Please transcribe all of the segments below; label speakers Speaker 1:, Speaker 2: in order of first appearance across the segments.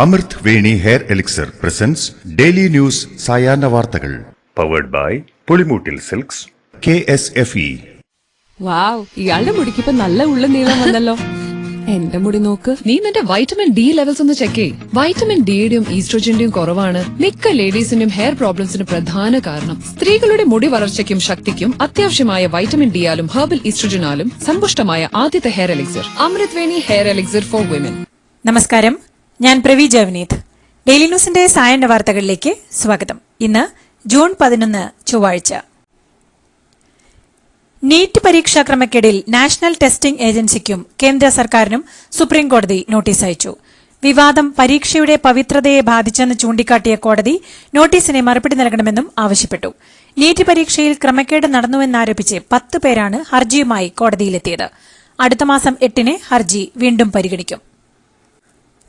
Speaker 1: അമൃത് Veni hair elixir presents daily news സായാഹ്ന വാർത്തകൾ powered by Pulimoottil silks KSFE.
Speaker 2: Wow, ഇയാളുടെ മുടിക്കിപ്പോ നല്ല ഉള്ള നീളം വന്നല്ലോ. എന്റെ മുടി നോക്ക്.
Speaker 3: നീ നിന്റെ വൈറ്റമിൻ ഡി ലെവൽസ് ഒന്ന് ചെക്ക് ചെയ്യ്. വൈറ്റമിൻ ഡിയുടെയും ഈസ്ട്രോജന്റെയും കുറവാണ് മിക്ക ലേഡീസിന്റെയും ഹെയർ പ്രോബ്ലംസിന് പ്രധാന കാരണം. സ്ത്രീകളുടെ മുടി വളർച്ചയ്ക്കും ശക്തിക്കും അത്യാവശ്യമായ വൈറ്റമിൻ ഡിയാലും ഹെർബൽ ഈസ്ട്രോജനാലും സമ്പുഷ്ടമായ ആദ്യത്തെ hair elixir Amrit Veni hair elixir for women.
Speaker 4: നമസ്കാരം, ഞാൻ പ്രവി ജവനീത്. ഡെയിലി ന്യൂസിന്റെ സായന്ന വാർത്തകളിലേക്ക് സ്വാഗതം. ഇന്ന് ജൂൺ 11 ചൊവ്വാഴ്ച. നീറ്റ് പരീക്ഷാ ക്രമക്കേടിൽ നാഷണൽ ടെസ്റ്റിംഗ് ഏജൻസിക്കും കേന്ദ്ര സർക്കാരിനും സുപ്രീംകോടതി നോട്ടീസ് അയച്ചു. വിവാദം പരീക്ഷയുടെ പവിത്രതയെ ബാധിച്ചെന്ന് ചൂണ്ടിക്കാട്ടിയ കോടതി നോട്ടീസിന് മറുപടി നൽകണമെന്നും ആവശ്യപ്പെട്ടു. നീറ്റ് പരീക്ഷയിൽ ക്രമക്കേട് നടന്നുവെന്നാരോപിച്ച് 10 പേരാണ് ഹർജിയുമായി കോടതിയിലെത്തിയത്. അടുത്ത മാസം 8-ന് ഹർജി വീണ്ടും പരിഗണിക്കും.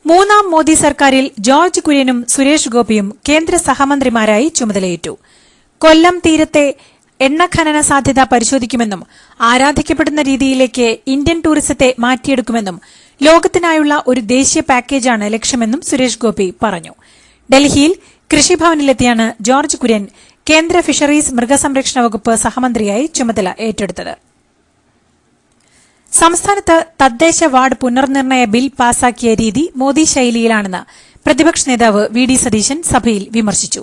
Speaker 4: മൂന്നാം മോദി സർക്കാരിൽ ജോർജ് കുര്യനും സുരേഷ് ഗോപിയും കേന്ദ്ര സഹമന്ത്രിമാരായി ചുമതലയേറ്റു. കൊല്ലം തീരത്തെ എണ്ണ ഖനന സാധ്യത പരിശോധിക്കുമെന്നും ആരാധിക്കപ്പെടുന്ന രീതിയിലേക്ക് ഇന്ത്യൻ ടൂറിസത്തെ മാറ്റിയെടുക്കുമെന്നും ലോകത്തിനായുള്ള ഒരു ദേശീയ പാക്കേജാണ് ലക്ഷ്യമെന്നും സുരേഷ് ഗോപി പറഞ്ഞു. ഡൽഹിയിൽ കൃഷിഭവനിലെത്തിയാണ് ജോർജ് കുര്യൻ കേന്ദ്ര ഫിഷറീസ് മൃഗസംരക്ഷണ വകുപ്പ് സഹമന്ത്രിയായി ചുമതല ഏറ്റെടുത്തത്. സംസ്ഥാനത്ത് തദ്ദേശ വാർഡ് പുനർനിർണയ ബിൽ പാസാക്കിയ രീതി മോദി ശൈലിയിലാണെന്ന് പ്രതിപക്ഷ നേതാവ് വി.ഡി. സതീശൻ സഭയിൽ വിമർശിച്ചു.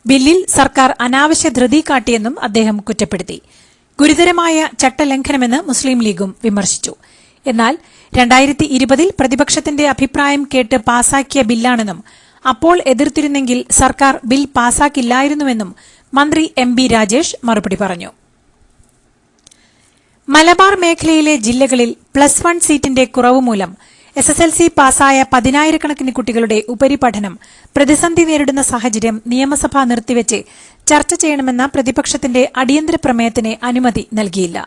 Speaker 4: ബില്ലിൽ സർക്കാർ അനാവശ്യ ധൃതി കാട്ടിയെന്നും അദ്ദേഹം കുറ്റപ്പെടുത്തി. ഗുരുതരമായ ചട്ടലംഘനമെന്ന് മുസ്ലിം ലീഗും വിമർശിച്ചു. എന്നാൽ 2020 പ്രതിപക്ഷത്തിന്റെ അഭിപ്രായം കേട്ട് പാസാക്കിയ ബില്ലാണെന്നും അപ്പോൾ എതിർത്തിരുന്നെങ്കിൽ സർക്കാർ ബിൽ പാസാക്കില്ലായിരുന്നുവെന്നും മന്ത്രി എം. ബി. രാജേഷ് മറുപടി പറഞ്ഞു. മലബാർ മേഖലയിലെ ജില്ലകളിൽ +1 സീറ്റിന്റെ കുറവ് മൂലം SSLC പാസായ 10,000-കണക്കിന് കുട്ടികളുടെ ഉപരിപഠനം പ്രതിസന്ധി നേരിടുന്ന സാഹചര്യം നിയമസഭ നിർത്തിവെച്ച് ചർച്ച ചെയ്യണമെന്ന പ്രതിപക്ഷത്തിന്റെ അടിയന്തര പ്രമേയത്തിന് അനുമതി നൽകിയില്ല.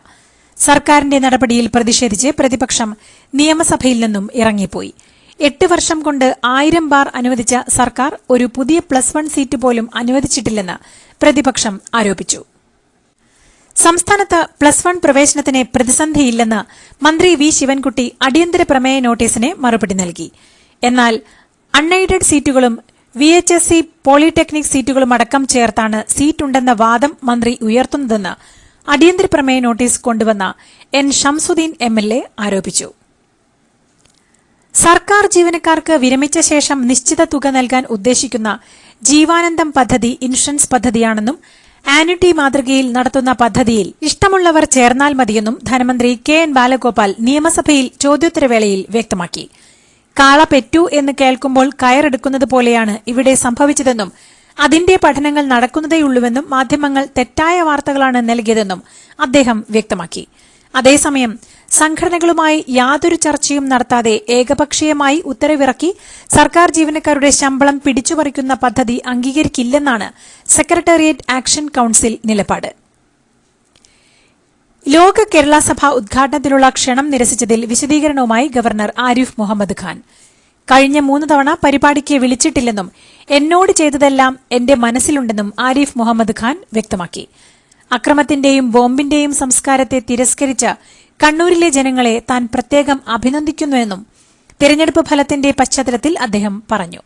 Speaker 4: സർക്കാരിന്റെ നടപടിയിൽ പ്രതിഷേധിച്ച് പ്രതിപക്ഷം നിയമസഭയിൽ നിന്നും ഇറങ്ങിപ്പോയി. 8 വർഷം കൊണ്ട് 1000 ബാർ അനുവദിച്ച സർക്കാർ ഒരു പുതിയ +1 സീറ്റ് പോലും അനുവദിച്ചിട്ടില്ലെന്ന് പ്രതിപക്ഷം ആരോപിച്ചു. സംസ്ഥാനത്ത് +1 പ്രവേശനത്തിന് പ്രതിസന്ധിയില്ലെന്ന് മന്ത്രി വി. ശിവൻകുട്ടി അടിയന്തര പ്രമേയ നോട്ടീസിന് മറുപടി നൽകി. എന്നാൽ അൺഎയ്ഡഡ് സീറ്റുകളും VHSC പോളിടെക്നിക് സീറ്റുകളും അടക്കം ചേർത്താണ് സീറ്റുണ്ടെന്ന വാദം മന്ത്രി ഉയർത്തുന്നതെന്ന് അടിയന്തര പ്രമേയ നോട്ടീസ് കൊണ്ടുവന്ന N. ഷംസുദ്ദീൻ MLA ആരോപിച്ചു. സർക്കാർ ജീവനക്കാർക്ക് വിരമിച്ച ശേഷം നിശ്ചിത തുക നൽകാൻ ഉദ്ദേശിക്കുന്ന ജീവാനന്ദം പദ്ധതി ഇൻഷുറൻസ് പദ്ധതിയാണെന്നും ആന്വിറ്റി മാതൃകയിൽ നടത്തുന്ന പദ്ധതിയിൽ ഇഷ്ടമുള്ളവർ ചേർന്നാൽ മതിയെന്നും ധനമന്ത്രി KN ബാലഗോപാൽ നിയമസഭയിൽ ചോദ്യോത്തരവേളയിൽ വ്യക്തമാക്കി. കാള പെറ്റു എന്ന് കേൾക്കുമ്പോൾ കയറെടുക്കുന്നത് പോലെയാണ് ഇവിടെ സംഭവിച്ചതെന്നും അതിന്റെ പഠനങ്ങൾ നടക്കുന്നതേയുള്ളൂവെന്നും മാധ്യമങ്ങൾ തെറ്റായ വാർത്തകളാണ് നൽകിയതെന്നും അദ്ദേഹം വ്യക്തമാക്കി. അതേസമയം സംഘടനകളുമായി യാതൊരു ചർച്ചയും നടത്താതെ ഏകപക്ഷീയമായി ഉത്തരവിറക്കി സർക്കാർ ജീവനക്കാരുടെ ശമ്പളം പിടിച്ചുപറിക്കുന്ന പദ്ധതി അംഗീകരിക്കില്ലെന്നാണ് സെക്രട്ടേറിയറ്റ് ആക്ഷൻ കൌൺസിൽ നിലപാട്. ലോക കേരള സഭ ഉദ്ഘാടനത്തിനുള്ള ക്ഷണം നിരസിച്ചതിൽ വിശദീകരണവുമായി ഗവർണർ ആരിഫ് മുഹമ്മദ് ഖാൻ. കഴിഞ്ഞ 3 തവണ പരിപാടിക്ക് വിളിച്ചിട്ടില്ലെന്നും എന്നോട് ചെയ്തതെല്ലാം എന്റെ മനസ്സിലുണ്ടെന്നും ആരിഫ് മുഹമ്മദ് ഖാൻ വ്യക്തമാക്കി. അക്രമത്തിന്റെയും ബോംബിന്റെയും സംസ്കാരത്തെ തിരസ്കരിച്ച കണ്ണൂരിലെ ജനങ്ങളെ താൻ പ്രത്യേകം അഭിനന്ദിക്കുന്നുവെന്നും തെരഞ്ഞെടുപ്പ് ഫലത്തിന്റെ പശ്ചാത്തലത്തിൽ അദ്ദേഹം പറഞ്ഞു.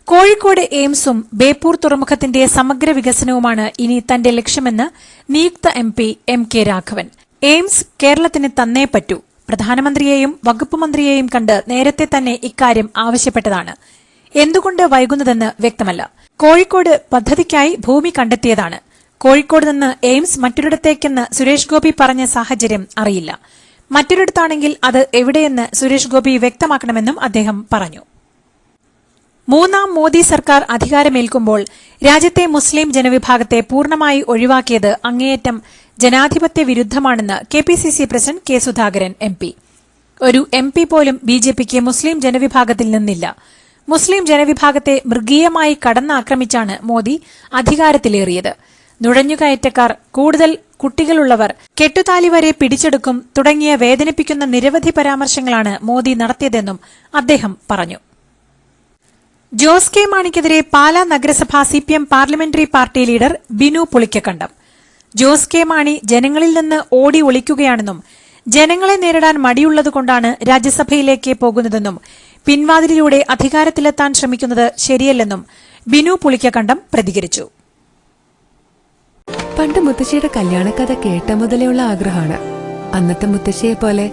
Speaker 4: കോഴിക്കോട് എയിംസും ബേപ്പൂർ തുറമുഖത്തിന്റെ സമഗ്ര വികസനവുമാണ് ഇനി തന്റെ ലക്ഷ്യമെന്ന് നിയുക്ത MP MK രാഘവൻ. എയിംസ് കേരളത്തിന് തന്നേ പറ്റൂ. പ്രധാനമന്ത്രിയെയും വകുപ്പ് മന്ത്രിയെയും കണ്ട് നേരത്തെ തന്നെ ഇക്കാര്യം ആവശ്യപ്പെട്ടതാണ്. എന്തുകൊണ്ട് വൈകുന്നതെന്ന് വ്യക്തമല്ല. കോഴിക്കോട് പദ്ധതിക്കായി ഭൂമി കണ്ടെത്തിയതാണ്. കോഴിക്കോട് നിന്ന് എയിംസ് മറ്റൊരിടത്തേക്കെന്ന് സുരേഷ് ഗോപി പറഞ്ഞ സാഹചര്യം അറിയില്ല. മറ്റൊരിടത്താണെങ്കിൽ അത് എവിടെയെന്ന് സുരേഷ് ഗോപി വ്യക്തമാക്കണമെന്നും അദ്ദേഹം പറഞ്ഞു. മൂന്നാം മോദി സർക്കാർ അധികാരമേൽക്കുമ്പോൾ രാജ്യത്തെ മുസ്ലിം ജനവിഭാഗത്തെ പൂർണ്ണമായി ഒഴിവാക്കിയത് അങ്ങേയറ്റം ജനാധിപത്യ വിരുദ്ധമാണെന്ന് KPCC president K. Sudhakaran MP. ഒരു MP പോലും BJPക്ക് മുസ്ലിം ജനവിഭാഗത്തിൽ നിന്നില്ല. മുസ്ലിം ജനവിഭാഗത്തെ മൃഗീയമായി കടന്നാക്രമിച്ചാണ് മോദി അധികാരത്തിലേറിയത്. നുഴഞ്ഞുകയറ്റക്കാർ, കൂടുതൽ കുട്ടികളുള്ളവർ, കെട്ടുതാലി വരെ പിടിച്ചെടുക്കും തുടങ്ങിയ വേദനിപ്പിക്കുന്ന നിരവധി പരാമർശങ്ങളാണ് മോദി നടത്തിയതെന്നും അദ്ദേഹം പറഞ്ഞു. ജോസ് കെ മാണിക്കെതിരെ പാലാ നഗരസഭ CPM parliamentary party leader Binu Pulikkakandam. Jose K Mani ജനങ്ങളിൽ നിന്ന് ഓടി ഒളിക്കുകയാണെന്നും ജനങ്ങളെ നേരിടാൻ മടിയുള്ളതുകൊണ്ടാണ് രാജ്യസഭയിലേക്ക് പോകുന്നതെന്നും പിൻവാതിലിലൂടെ അധികാരത്തിലെത്താൻ ശ്രമിക്കുന്നത് ശരിയല്ലെന്നും ബിനു പുളിക്കക്കണ്ടം പ്രതികരിച്ചു.
Speaker 2: പണ്ട് മുത്തശ്ശിയുടെ കല്യാണക്കഥ കേട്ട മുതലേ ഉള്ള ആഗ്രഹമാണ് അന്നത്തെ മുത്തശ്ശിയെ പോലെ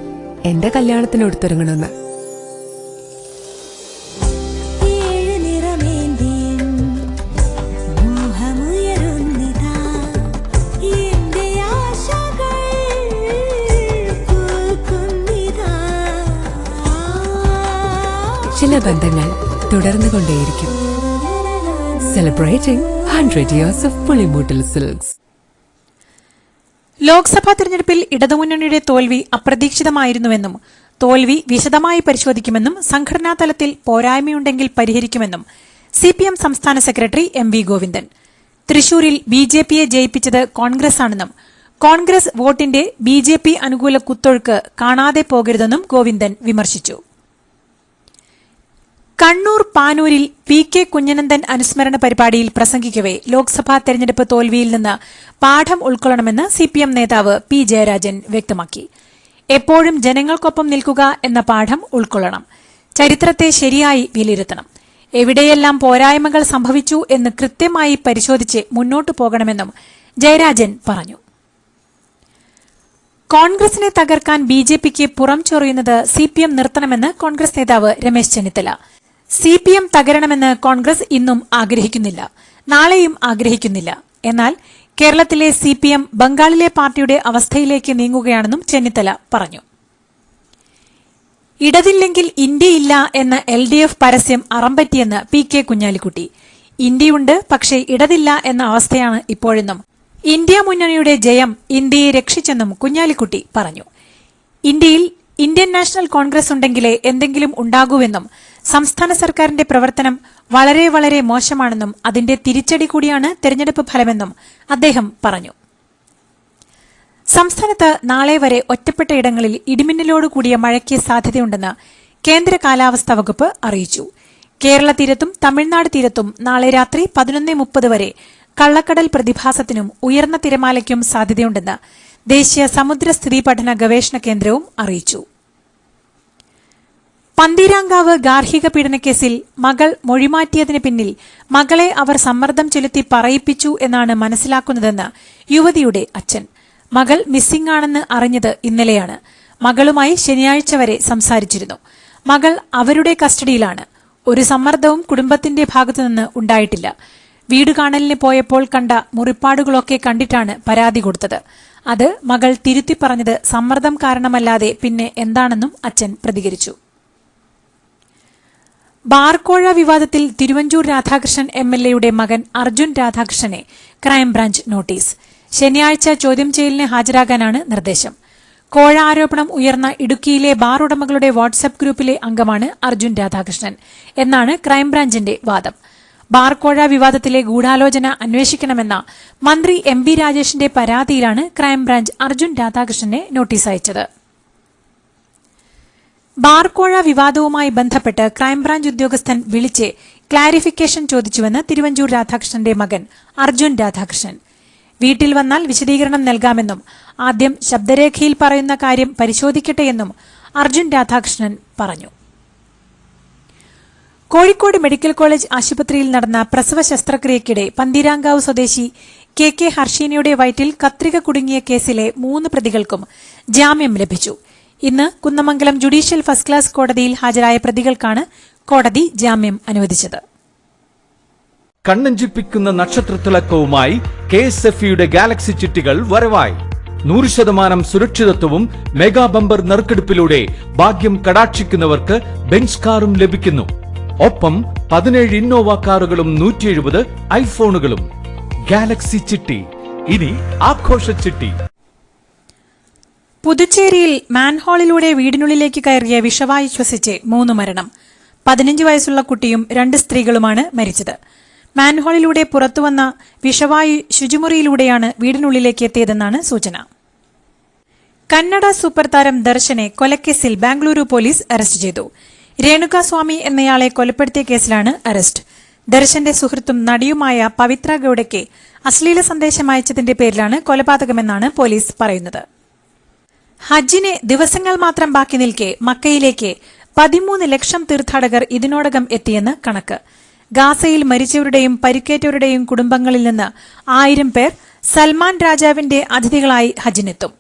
Speaker 2: എന്റെ കല്യാണത്തിന് ഒടുത്തൊരുങ്ങണമെന്ന്. ചില ബന്ധങ്ങൾ തുടർന്നുകൊണ്ടേയിരിക്കും. Celebrating 100 years of Pulimoottil silks.
Speaker 4: Lok Sabha തെരഞ്ഞെടുപ്പിൽ ഇടതുമുന്നണിയുടെ തോൽവി അപ്രതീക്ഷിതമായിരുന്നുവെന്നും തോൽവി വിശദമായി പരിശോധിക്കുമെന്നും സംഘടനാ തലത്തിൽ പോരായ്മയുണ്ടെങ്കിൽ പരിഹരിക്കുമെന്നും സിപിഎം സംസ്ഥാന സെക്രട്ടറി എം വി ഗോവിന്ദൻ. തൃശൂരിൽ ബിജെപിയെ ജയിപ്പിച്ചത് കോൺഗ്രസാണെന്നും കോൺഗ്രസ് വോട്ടിന്റെ ബിജെപി അനുകൂല കുത്തൊഴുക്ക് കാണാതെ പോകരുതെന്നും ഗോവിന്ദൻ വിമർശിച്ചു. കണ്ണൂർ പാനൂരിൽ പി കെ കുഞ്ഞനന്ദൻ അനുസ്മരണ പരിപാടിയിൽ പ്രസംഗിക്കവെ ലോക്സഭാ തെരഞ്ഞെടുപ്പ് തോൽവിയിൽ നിന്ന് പാഠം ഉൾക്കൊള്ളണമെന്ന് സിപിഎം നേതാവ് പി ജയരാജൻ വ്യക്തമാക്കി. എപ്പോഴും ജനങ്ങൾക്കൊപ്പം നിൽക്കുക എന്ന പാഠം ഉൾക്കൊള്ളണം. ചരിത്രത്തെ ശരിയായി വിലയിരുത്തണം. എവിടെയെല്ലാം പോരായ്മകൾ സംഭവിച്ചു എന്ന് കൃത്യമായി പരിശോധിച്ച് മുന്നോട്ടു പോകണമെന്നും ജയരാജൻ പറഞ്ഞു. കോൺഗ്രസിനെ തകർക്കാൻ ബിജെപിക്ക് പുറം ചൊറിയുന്നത് സിപിഎം നിർത്തണമെന്ന് കോൺഗ്രസ് നേതാവ് രമേശ് ചെന്നിത്തല. സിപിഎം തകരണമെന്ന് കോൺഗ്രസ് ഇന്നും ആഗ്രഹിക്കുന്നില്ല, നാളെയും ആഗ്രഹിക്കുന്നില്ല. എന്നാൽ കേരളത്തിലെ സിപിഎം ബംഗാളിലെ പാർട്ടിയുടെ അവസ്ഥയിലേക്ക് നീങ്ങുകയാണെന്നും ചെന്നിത്തല പറഞ്ഞു. ഇടതില്ലെങ്കിൽ ഇന്ത്യയില്ല എന്ന LDF പരസ്യം അറമ്പറ്റിയെന്ന് പി കെ കുഞ്ഞാലിക്കുട്ടി. ഇന്ത്യയുണ്ട്, പക്ഷേ ഇടതില്ല എന്ന അവസ്ഥയാണ് ഇപ്പോഴെന്നും ഇന്ത്യ മുന്നണിയുടെ ജയം ഇന്ത്യയെ രക്ഷിച്ചെന്നും കുഞ്ഞാലിക്കുട്ടി പറഞ്ഞു. ഇന്ത്യയിൽ ഇന്ത്യൻ നാഷണൽ കോൺഗ്രസ് ഉണ്ടെങ്കിലേ എന്തെങ്കിലും ഉണ്ടാകൂവെന്നും സംസ്ഥാന സർക്കാരിന്റെ പ്രവർത്തനം വളരെ വളരെ മോശമാണെന്നും അതിന്റെ തിരിച്ചടി കൂടിയാണ് തെരഞ്ഞെടുപ്പ് ഫലമെന്നും അദ്ദേഹം പറഞ്ഞു. സംസ്ഥാനത്ത് നാളെ വരെ ഒറ്റപ്പെട്ട ഇടങ്ങളിൽ ഇടിമിന്നലോടുകൂടിയ മഴയ്ക്ക് സാധ്യതയുണ്ടെന്ന് കേന്ദ്ര കാലാവസ്ഥാ വകുപ്പ് അറിയിച്ചു. കേരള തീരത്തും തമിഴ്നാട് തീരത്തും നാളെ രാത്രി 11:30 വരെ കള്ളക്കടൽ പ്രതിഭാസത്തിനും ഉയർന്ന തിരമാലയ്ക്കും സാധ്യതയുണ്ടെന്ന് ദേശീയ സമുദ്രസ്ഥിതി പഠന ഗവേഷണ കേന്ദ്രവും അറിയിച്ചു. പന്തീരാങ്കാവ് ഗാർഹിക പീഡനക്കേസിൽ മകൾ മൊഴിമാറ്റിയതിന് പിന്നിൽ മകളെ അവർ സമ്മർദ്ദം ചെലുത്തി പറയിപ്പിച്ചു എന്നാണ് മനസ്സിലാക്കുന്നതെന്ന് യുവതിയുടെ അച്ഛൻ. മകൾ മിസ്സിംഗ് ആണെന്ന് അറിഞ്ഞത് ഇന്നലെയാണ്. മകളുമായി ശനിയാഴ്ച വരെ സംസാരിച്ചിരുന്നു. മകൾ അവരുടെ കസ്റ്റഡിയിലാണ്. ഒരു സമ്മർദ്ദവും കുടുംബത്തിന്റെ ഭാഗത്തുനിന്ന് ഉണ്ടായിട്ടില്ല. വീട് കാണലിന് പോയപ്പോൾ കണ്ട മുറിപ്പാടുകളൊക്കെ കണ്ടിട്ടാണ് പരാതി കൊടുത്തത്. അത് മകൾ തിരുത്തി പറഞ്ഞത് സമ്മർദ്ദം കാരണമല്ലാതെ പിന്നെ എന്താണെന്നും അച്ഛൻ പ്രതികരിച്ചു. ബാർക്കോഴ വിവാദത്തിൽ തിരുവഞ്ചൂർ രാധാകൃഷ്ണൻ MLAയുടെ മകൻ അർജുൻ രാധാകൃഷ്ണനെ ക്രൈംബ്രാഞ്ച് നോട്ടീസ്. ശനിയാഴ്ച ചോദ്യം ചെയ്യലിന് ഹാജരാകാനാണ് നിർദ്ദേശം. കോഴ ആരോപണം ഉയർന്ന ഇടുക്കിയിലെ ബാർ ഉടമകളുടെ വാട്സ്ആപ്പ് ഗ്രൂപ്പിലെ അംഗമാണ് അർജുൻ രാധാകൃഷ്ണൻ എന്നാണ് ക്രൈംബ്രാഞ്ചിന്റെ വാദം. ബാർക്കോഴ വിവാദത്തിലെ ഗൂഢാലോചന അന്വേഷിക്കണമെന്ന മന്ത്രി MB രാജേഷിന്റെ പരാതിയിലാണ് ക്രൈംബ്രാഞ്ച് അർജുൻ രാധാകൃഷ്ണനെ നോട്ടീസ് അയച്ചത്. ബാർക്കോഴ വിവാദവുമായി ബന്ധപ്പെട്ട് ക്രൈംബ്രാഞ്ച് ഉദ്യോഗസ്ഥൻ വിളിച്ച് ക്ലാരിഫിക്കേഷൻ ചോദിച്ചുവെന്ന് തിരുവഞ്ചൂർ രാധാകൃഷ്ണന്റെ മകൻ അർജുൻ രാധാകൃഷ്ണൻ. വീട്ടിൽ വന്നാൽ വിശദീകരണം നൽകാമെന്നും ആദ്യം ശബ്ദരേഖയിൽ പറയുന്ന കാര്യം പരിശോധിക്കട്ടെയെന്നും അർജുൻ രാധാകൃഷ്ണൻ പറഞ്ഞു. കോഴിക്കോട് മെഡിക്കൽ കോളേജ് ആശുപത്രിയിൽ നടന്ന പ്രസവ ശസ്ത്രക്രിയയ്ക്കിടെ പന്തീരാങ്കാവ് സ്വദേശി KK ഹർഷീനയുടെ വയറ്റിൽ കത്രിക കുടുങ്ങിയ കേസിലെ 3 പ്രതികൾക്കും ജാമ്യം ലഭിച്ചു. ഇന്ന് കുന്നമംഗലം ജുഡീഷ്യൽ ഫസ്റ്റ് ക്ലാസ് കോടതിയിൽ ഹാജരായ പ്രതികൾക്കാണ് കോടതി ജാമ്യം അനുവദിച്ചത്.
Speaker 5: കണ്ണഞ്ചിപ്പിക്കുന്ന നക്ഷത്രത്തിളക്കവുമായി KSFEയുടെ ഗാലക്സി ചിട്ടികൾ വരവായി. 100% സുരക്ഷിതത്വവും മെഗാ ബമ്പർ നറുക്കെടുപ്പിലൂടെ ഭാഗ്യം കടാക്ഷിക്കുന്നവർക്ക് ബെൻസ് കാറും ലഭിക്കുന്നു. ഒപ്പം 17 ഇന്നോവ കാറുകളും 170 ഐഫോണുകളും. ഗാലക്സി ചിട്ടി, ഇനി ആഘോഷ ചിട്ടി.
Speaker 4: പുതുച്ചേരിയിൽ മാൻഹോളിലൂടെ വീടിനുള്ളിലേക്ക് കയറിയ വിഷവായു ശ്വസിച്ച് 3 മരണം. 15 വയസ്സുള്ള കുട്ടിയും 2 സ്ത്രീകളുമാണ് മരിച്ചത്. മാൻഹോളിലൂടെ പുറത്തുവന്ന വിഷവായു ശുചിമുറിയിലൂടെയാണ് വീടിനുള്ളിലേക്ക് എത്തിയതെന്നാണ് സൂചന. കന്നഡ സൂപ്പർ താരം ദർശനെ കൊലക്കേസിൽ ബാംഗ്ലൂരു പോലീസ് അറസ്റ്റ് ചെയ്തു. രേണുകാസ്വാമി എന്നയാളെ കൊലപ്പെടുത്തിയ കേസിലാണ് അറസ്റ്റ്. ദർശന്റെ സുഹൃത്തും നടിയുമായ പവിത്ര ഗൌഡയ്ക്ക് അശ്ലീല സന്ദേശം അയച്ചതിന്റെ പേരിലാണ് കൊലപാതകമെന്നാണ് പോലീസ് പറയുന്നത്. ഹജ്ജിന് ദിവസങ്ങൾ മാത്രം ബാക്കി നിൽക്കെ മക്കയിലേക്ക് 13 ലക്ഷം തീർത്ഥാടകർ ഇതിനോടകം എത്തിയെന്ന് കണക്ക്. ഗാസയിൽ മരിച്ചവരുടെയും പരിക്കേറ്റവരുടെയും കുടുംബങ്ങളിൽ നിന്ന് 1000 പേർ സൽമാൻ രാജാവിന്റെ അതിഥികളായി ഹജ്ജിനെത്തും.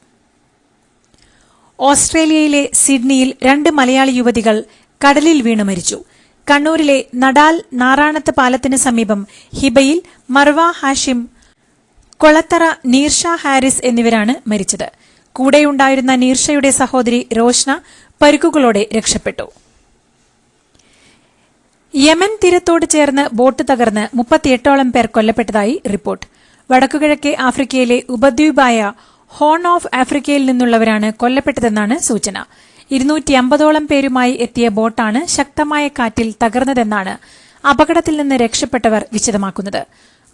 Speaker 4: ഓസ്ട്രേലിയയിലെ സിഡ്നിയിൽ 2 മലയാളി യുവതികൾ കടലിൽ വീണ് മരിച്ചു. കണ്ണൂരിലെ നടാൽ നാറാണത്ത് പാലത്തിന് സമീപം ഹിബയിൽ മർവ ഹാഷിം, കൊളത്തറ നീർഷ ഹാരിസ് എന്നിവരാണ് മരിച്ചത്. കൂടെയുണ്ടായിരുന്ന നീർഷയുടെ സഹോദരി റോഷ്ന പരുക്കുകളോടെ രക്ഷപ്പെട്ടു. യമൻ തീരത്തോട് ചേർന്ന് ബോട്ട് തകർന്ന് 38ഓളം പേർ കൊല്ലപ്പെട്ടതായി റിപ്പോർട്ട്. വടക്കുകിഴക്കേ ആഫ്രിക്കയിലെ ഉപദ്വീപായ ഹോൺ ഓഫ് ആഫ്രിക്കയിൽ നിന്നുള്ളവരാണ് കൊല്ലപ്പെട്ടതെന്നാണ് സൂചന. 250ഓളം പേരുമായി എത്തിയ ബോട്ടാണ് ശക്തമായ കാറ്റിൽ തകർന്നതെന്നാണ് അപകടത്തിൽ നിന്ന് രക്ഷപ്പെട്ടവർ വിശദമാക്കുന്നത്.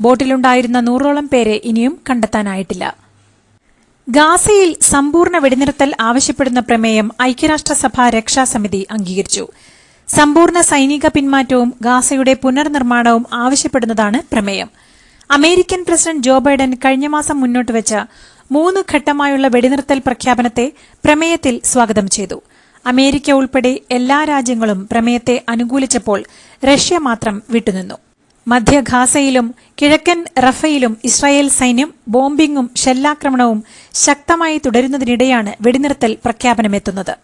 Speaker 4: ബോട്ടിലുണ്ടായിരുന്ന 100ഓളം പേരെ ഇനിയും കണ്ടെത്താനായിട്ടില്ല. ഗാസയിൽ സമ്പൂർണ്ണ വെടിനിർത്തൽ ആവശ്യപ്പെടുന്ന പ്രമേയം ഐക്യരാഷ്ട്രസഭ രക്ഷാസമിതി അംഗീകരിച്ചു. സമ്പൂർണ്ണ സൈനിക പിന്മാറ്റവും ഗാസയുടെ പുനർനിർമ്മാണവും ആവശ്യപ്പെടുന്നതാണ് പ്രമേയം. അമേരിക്കൻ പ്രസിഡന്റ് ജോ ബൈഡൻ കഴിഞ്ഞ മാസം മുന്നോട്ടുവച്ച 3 ഘട്ടമായുള്ള വെടിനിർത്തൽ പ്രഖ്യാപനത്തെ പ്രമേയത്തിൽ സ്വാഗതം ചെയ്തു. അമേരിക്ക ഉൾപ്പെടെ എല്ലാ രാജ്യങ്ങളും പ്രമേയത്തെ അനുകൂലിച്ചപ്പോൾ റഷ്യ മാത്രം വിട്ടുനിന്നു. മധ്യ ഗാസയിലും കിഴക്കൻ റഫയിലും ഇസ്രായേൽ സൈന്യം ബോംബിംഗും ഷെല്ലാക്രമണവും ശക്തമായി തുടരുന്നതിനിടെയാണ് വെടിനിർത്തൽ പ്രഖ്യാപനമെത്തുന്നത്.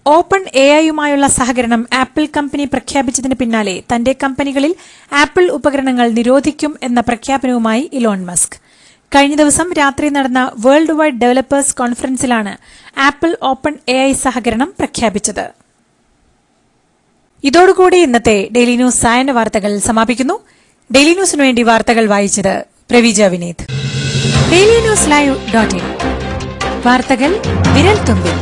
Speaker 4: ഓപ്പൺ എഐയുമായുള്ള സഹകരണം ആപ്പിൾ കമ്പനി പ്രഖ്യാപിച്ചതിന് പിന്നാലെ തന്റെ കമ്പനികളിൽ ആപ്പിൾ ഉപകരണങ്ങൾ നിരോധിക്കും എന്ന പ്രഖ്യാപനവുമായി ഇലോൺ മസ്ക്. കഴിഞ്ഞ ദിവസം രാത്രി നടന്ന വേൾഡ് വൈഡ് ഡെവലപ്പേഴ്സ് കോൺഫറൻസിലാണ് ആപ്പിൾ ഓപ്പൺ എഐ സഹകരണം പ്രഖ്യാപിച്ചത്. ഇതോടുകൂടി ഇന്നത്തെ ഡെയിലി ന്യൂസ് സായന്ന വാർത്തകൾ സമാപിക്കുന്നു. ഡെയിലി ന്യൂസിനു വേണ്ടി വാർത്തകൾ വായിച്ചത് പ്രവീജ വിനീത്. DailyNewsLive.in വാർത്തകൾ വിരൽ തുമ്പിൽ.